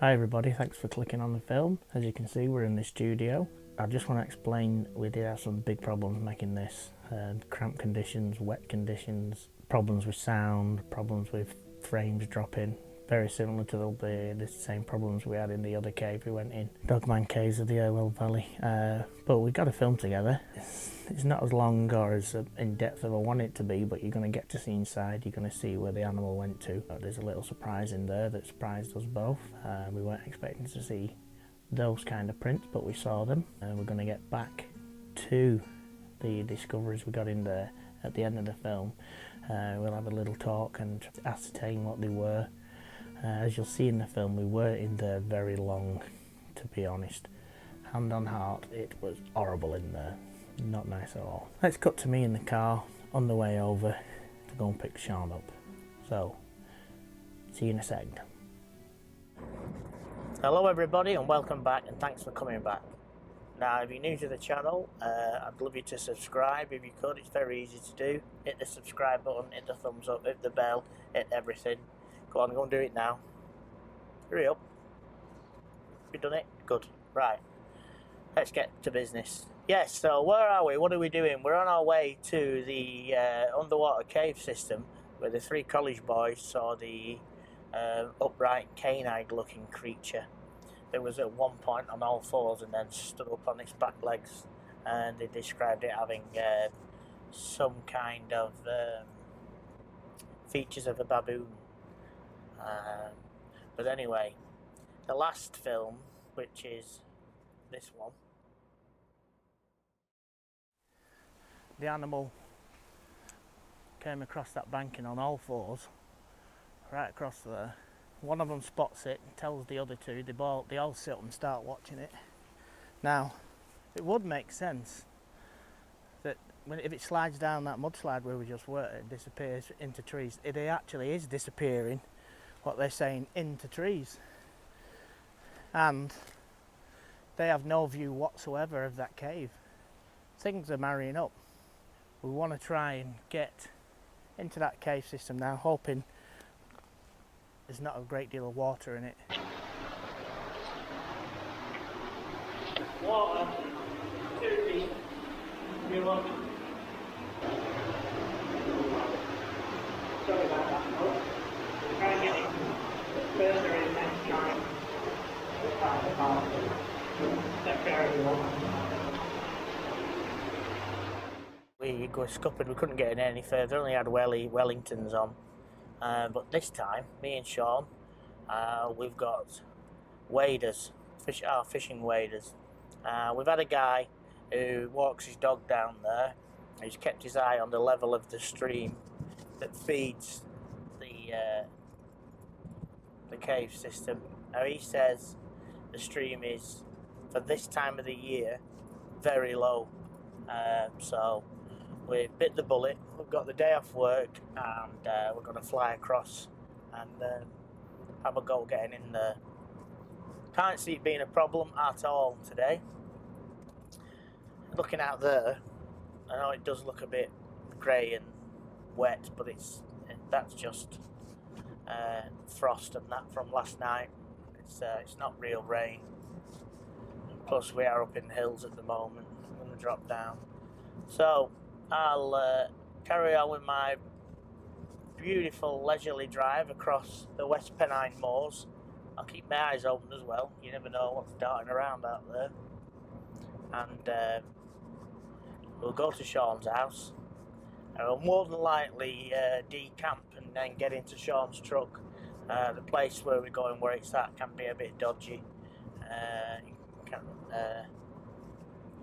Hi everybody, thanks for clicking on the film. As you can see, we're in the studio. I just want to explain we did have some big problems making this. Cramped conditions, wet conditions, problems with sound, problems with frames dropping. Very similar to the same problems we had in the other cave we went in. Dogman caves of the Werewolf Valley. But we got a film together. It's not as long or as in depth as I want it to be, but you're going to get to see inside. You're going to see where the animal went to. There's a little surprise in there that surprised us both. We weren't expecting to see those kind of prints, but we saw them. We're going to get back to the discoveries we got in there at the end of the film. We'll have a little talk and ascertain what they were. As you'll see in the film, we weren't in there very long, to be honest. Hand on heart, it was horrible in there. Not nice at all. Let's cut to me in the car on the way over to go and pick Sean up. So, see you in a second. Hello everybody and welcome back, and thanks for coming back. Now, if you're new to the channel, I'd love you to subscribe if you could. It's very easy to do. Hit the subscribe button, hit the thumbs up, hit the bell, hit everything. Go and do it now. Hurry up. You done it? Good. Right. Let's get to business. Yes, so where are we? What are we doing? We're on our way to the underwater cave system where the three college boys saw the upright canine looking creature. It was at one point on all fours and then stood up on its back legs, and they described it having some kind of features of a baboon. But anyway, the last film, which is this one, the animal came across that banking on all fours, right across there. One of them spots it and tells the other two. They all sit up and start watching it. Now, it would make sense that if it slides down that mudslide where we just were, it disappears into trees. It actually is disappearing, what they're saying, into trees. And they have no view whatsoever of that cave. Things are marrying up. We want to try and get into that cave system now, hoping there's not a great deal of water in it. Water, too deep, you want. Sorry about that, folks. We'll try and get it further in next time. We'll find the part. Take care everyone. We got scuppered, we couldn't get in any further, only had Wellingtons on. But this time, me and Sean, we've got waders, fishing waders. We've had a guy who walks his dog down there. He's kept his eye on the level of the stream that feeds the cave system. Now he says the stream is, for this time of the year, very low. So we bit the bullet. We've got the day off work, and we're going to fly across and have a go getting in there. Can't see it being a problem at all today. Looking out there, I know it does look a bit grey and wet, but that's just frost and that from last night. It's not real rain. Plus we are up in the hills at the moment. I'm going to drop down. So I'll carry on with my beautiful leisurely drive across the West Pennine Moors. I'll keep my eyes open as well. You never know what's darting around out there. And we'll go to Sean's house. And we'll more than likely decamp and then get into Sean's truck. The place where we're going, where it's at, can be a bit dodgy.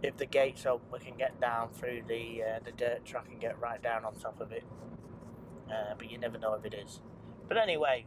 If the gate's open, we can get down through the dirt track and get right down on top of it. But you never know if it is. But anyway,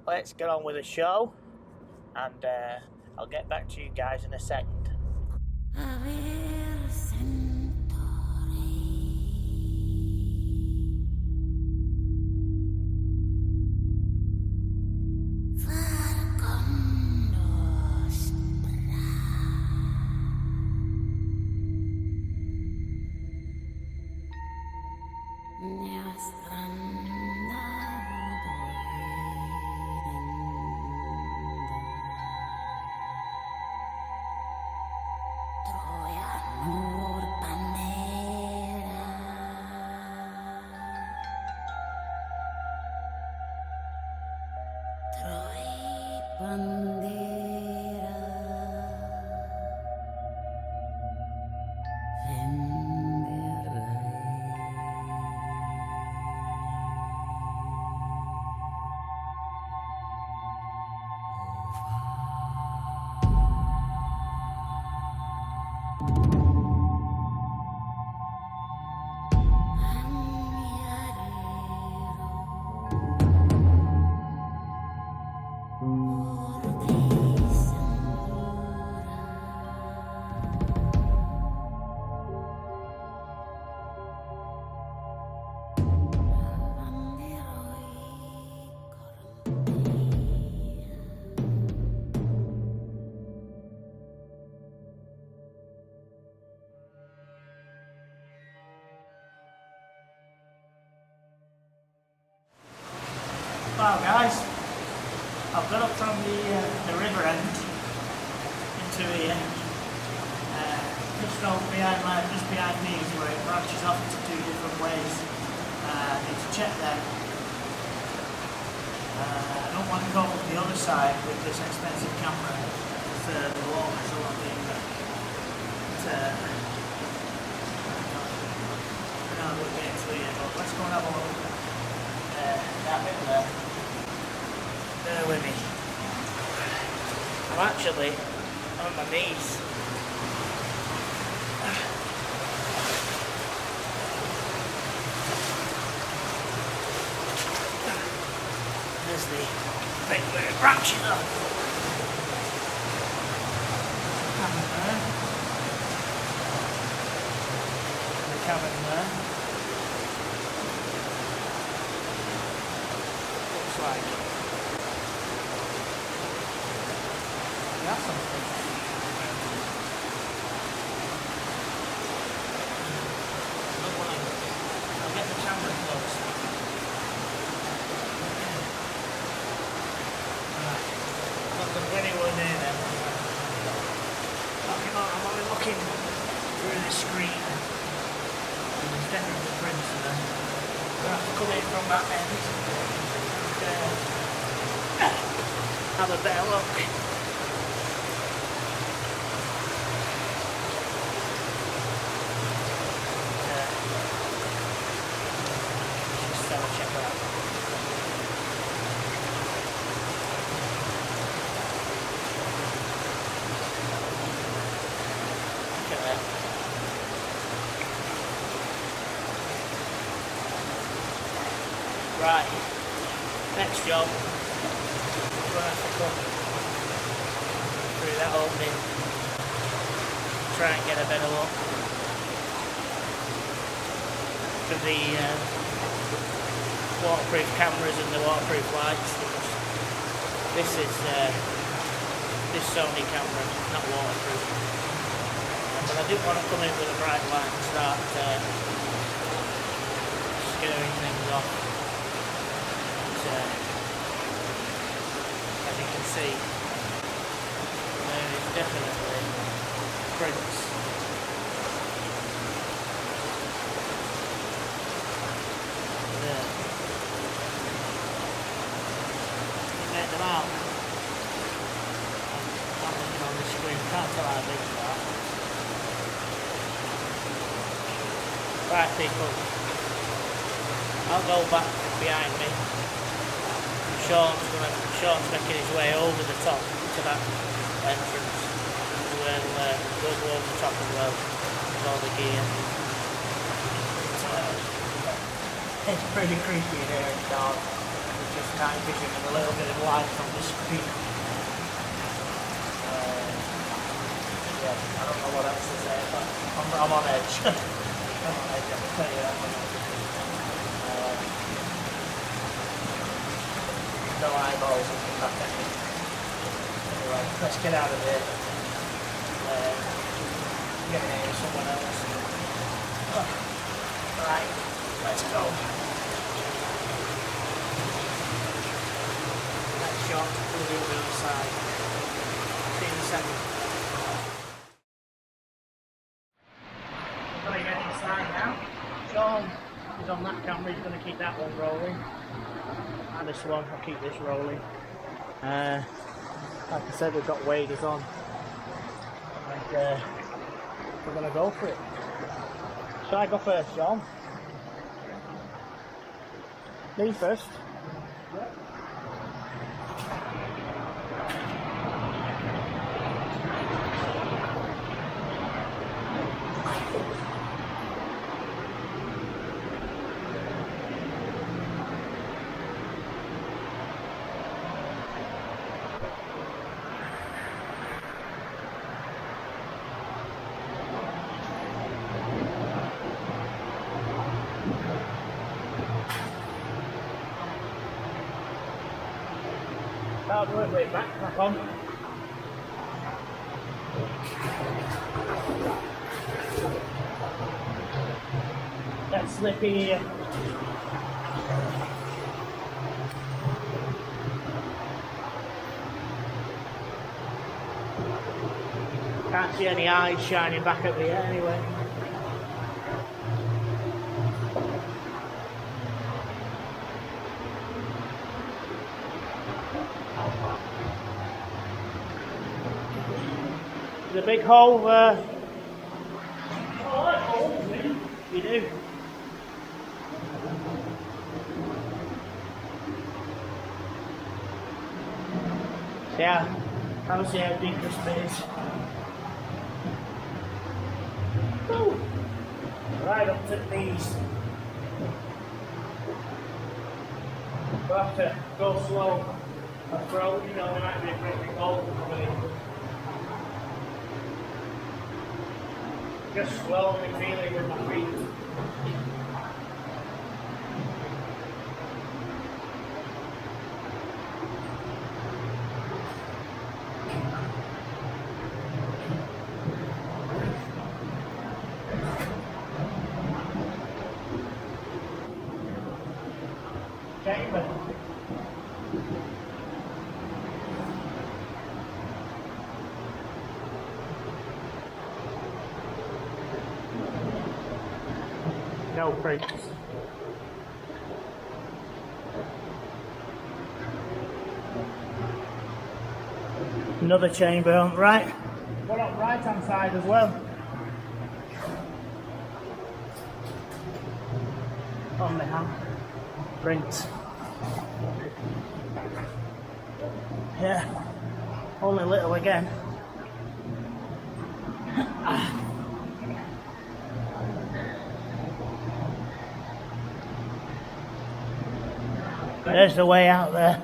let's get on with the show, and I'll get back to you guys in a second. Wow guys, I've got up from the river end into here, just behind me is where it branches off into two different ways. I need to check them. I don't want to go up the other side with this expensive camera because the water's a lot deeper. I don't know what getting through here, but let's go and have a look at that bit there. Bear with me. I'm actually on my knees. There's the bit where it branches up. Cabin there. The cabin there. Looks like that's something. I'll get the camera close. Not anywhere near them. I'm only looking through the screen. And there's definitely prints there. I'm going to have to come in from that end and have a better look. Just have a check that out. Right, next job, we're going to have to come through that opening, try and get a better look for the waterproof cameras and the waterproof lights. This is this Sony camera, not waterproof, but I didn't want to come in with a bright light and start scaring things off. As you can see, there is definitely prints. There. You make them out. I'm looking on the screen, can't tell how big they are. Right people, I'll go back behind me. Sean's making his way over the top to that entrance. We'll go over the top as well with all the gear. It's pretty creepy in here, it's dark. It's just night vision and a little bit of light from the screen. Yeah, I don't know what else to say, but I'm on edge. I'm on edge, I can tell you that one. No eyeballs and come back at me. Anyway, let's get out of here. Get in here with someone else. Right, let's go. Next shot, we'll do the other side. See you in a second. Got to get inside now. Sean is on that camera, he's going to keep that one rolling. And this one, I'll keep this rolling. Like I said, we've got waders on. And we're going to go for it. Shall I go first, John? Me first? Yeah. That'll work way back on. That's slippy. Can't see any eyes shining back at me anyway. There's a big hole there. Oh, I like holes, do you? Do. So yeah, I'll see how deep this bit is. Woo. Right up to the knees. We'll have to go slow. After all, you know, there might be a great big hole coming in. Just slowly feeling with my feet. Chamber. No prints. Another chamber on the right. One on the right hand side as well. On the hand. Print. Yeah. Only little again. There's the way out there.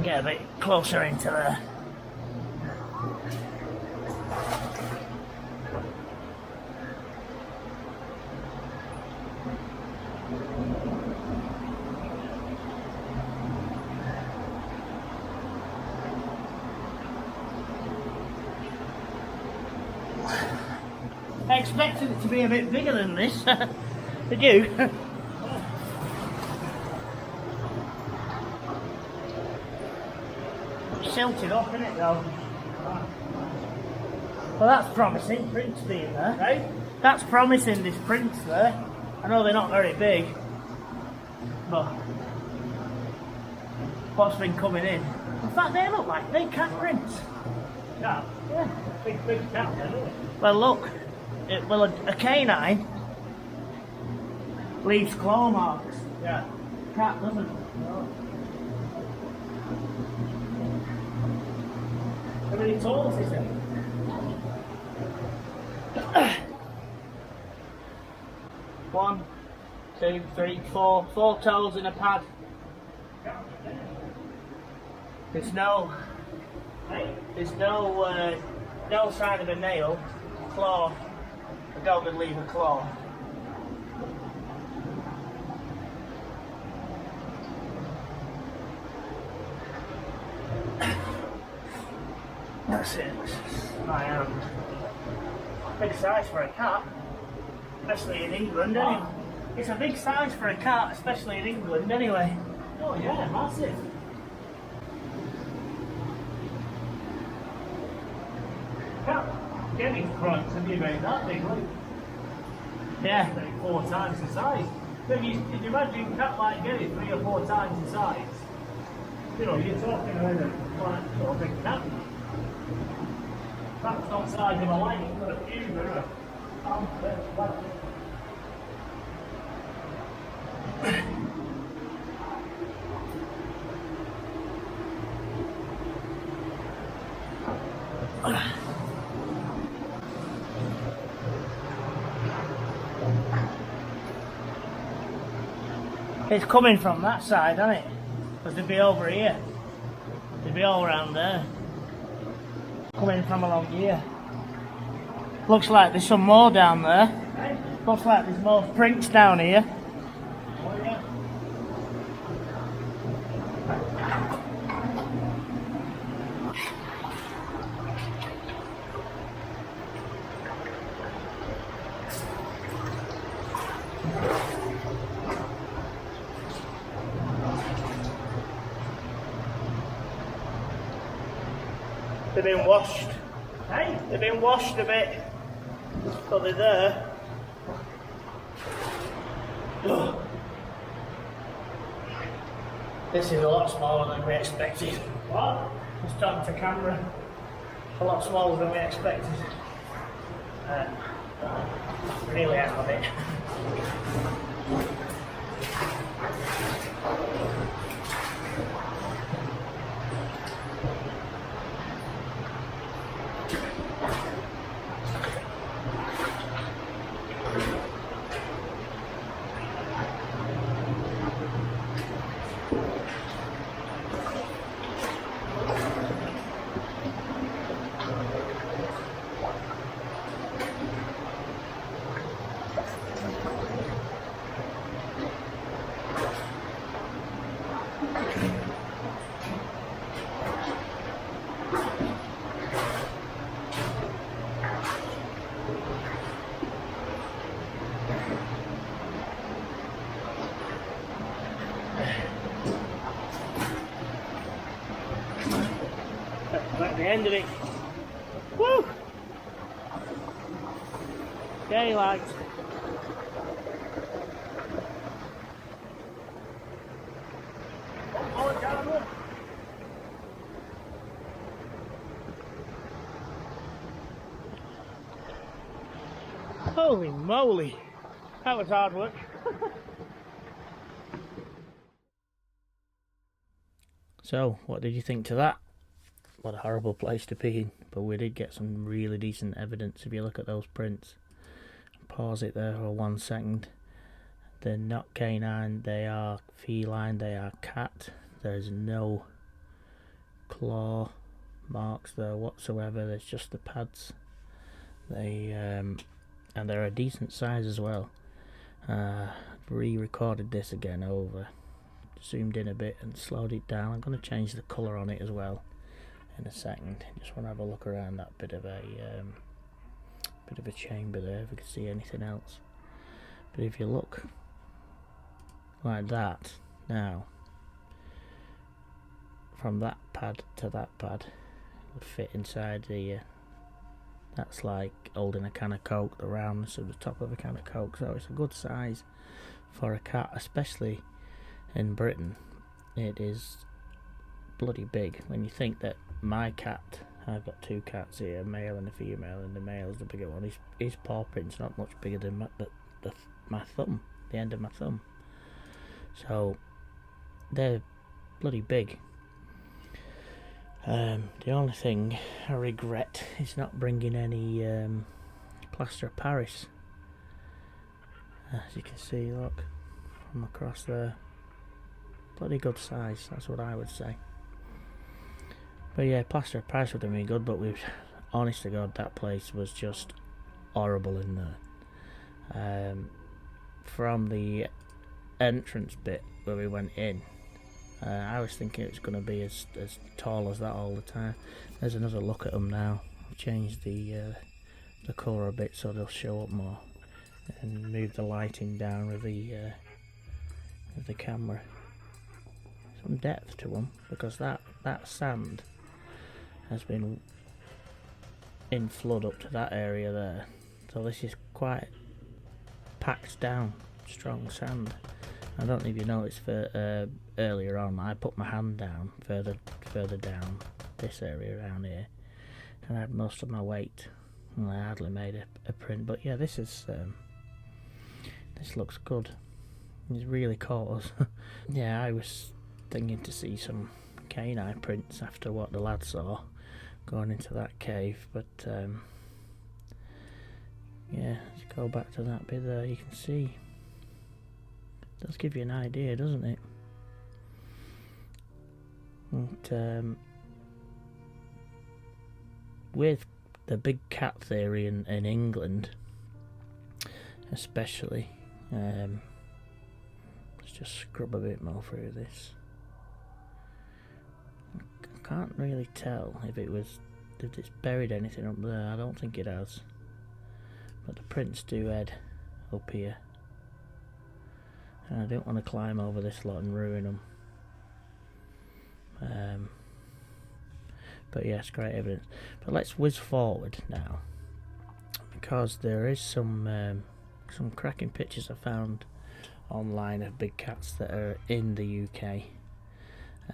Get a bit closer into there. I expected it to be a bit bigger than this. Did you? Silted up, isn't it though? Well, that's promising, prints being there. Right? That's promising, this prints there. I know they're not very big, but what's been coming in? In fact, they look like big cat prints. Yeah. Yeah. Big cat, isn't it? Well, look. A canine leaves claw marks. Yeah. Cat doesn't. No. How many toes is it? One, two, three, four. 4 toes in a pad. There's no sign of a nail, claw. A dog would leave a claw. That's it. This is my hand. Big size for a cat, especially in England. Anyway. It's a big size for a cat, especially in England. Anyway. Oh yeah, massive. Cat getting crunch and you made that big, look. Yeah. Maybe 4 times the size. So if you imagine a cat like getting 3 or 4 times the size, you know, you're talking about a quite sort of big cat. That's not size of a leg, it's got a huge It's coming from that side, isn't it? Because they'd be over here. They'd be all around there. Coming from along here. Looks like there's some more down there. Looks like there's more prints down here. Oh yeah. They've been washed. Hey? They've been washed a bit, but they're there. Ugh. This is a lot smaller than we expected. What? Just talking to camera. A lot smaller than we expected. Really out of it. At the end of it. Woo! Daylight. Holy moly! That was hard work. So, what did you think to that? What a horrible place to be in, but we did get some really decent evidence if you look at those prints. Pause it there for 1 second. They're not canine, they are feline, they are cat. There's no claw marks there whatsoever, there's just the pads. They and they're a decent size as well. Re-recorded this again over, zoomed in a bit and slowed it down. I'm going to change the colour on it as well in a second. Just want to have a look around that bit of a chamber there, if we can see anything else. But if you look like that now, from that pad to that pad, it would fit inside the that's like holding a can of Coke, the roundness of the top of a can of Coke. So it's a good size for a cat, especially in Britain. It is bloody big. When you think that my cat, I've got 2 cats here, a male and a female, and the male's the bigger one. His paw print's not much bigger than my thumb, the end of my thumb. So they're bloody big. The only thing I regret is not bringing any plaster of Paris. As you can see, look, from across there, bloody good size, that's what I would say. But yeah, plaster of Paris would have been good, but honest to God, that place was just horrible in there. From the entrance bit where we went in, I was thinking it was going to be as tall as that all the time. There's another look at them now. I've changed the colour a bit so they'll show up more, and move the lighting down with the camera. Some depth to them, because that sand has been in flood up to that area there. So this is quite packed down, strong sand. I don't know if you noticed earlier on, I put my hand down further down this area around here, and I had most of my weight, and I hardly made a print. But yeah, this looks good. It's really caught us. Yeah, I was thinking to see some canine prints after what the lad saw going into that cave, but yeah, let's go back to that bit there. You can see, it does give you an idea, doesn't it? And with the big cat theory in England especially, let's just scrub a bit more through this. I can't really tell if it's buried anything up there. I don't think it has, but the prints do head up here, and I don't want to climb over this lot and ruin them. But yes, great evidence. But let's whiz forward now, because there is some cracking pictures I found online of big cats that are in the UK.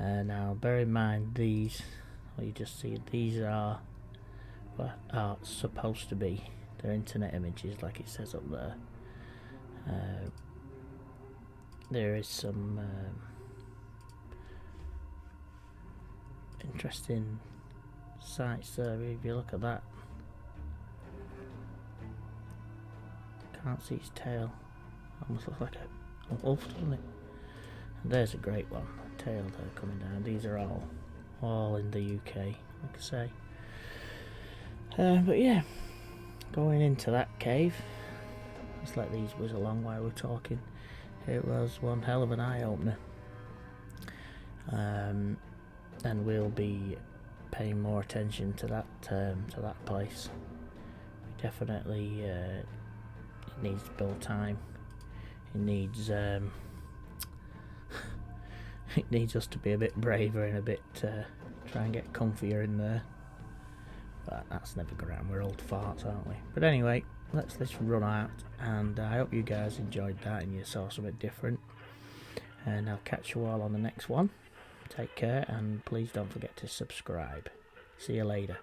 Now, bear in mind these. Well, you just see these are what are supposed to be. They're internet images, like it says up there. There is some interesting sights there. If you look at that, can't see its tail. Almost looks like a wolf, doesn't it? And there's a great one. A tail there coming down. These are all in the UK, like I say. But yeah, going into that cave. Let's let these whiz along while we're talking. It was one hell of an eye-opener. And we'll be paying more attention to that place. We definitely it needs to build time. It needs it needs us to be a bit braver and a bit try and get comfier in there. But that's never going to happen. We're old farts, aren't we? But anyway, let's run out, and I hope you guys enjoyed that and you saw something different. And I'll catch you all on the next one. Take care, and please don't forget to subscribe. See you later.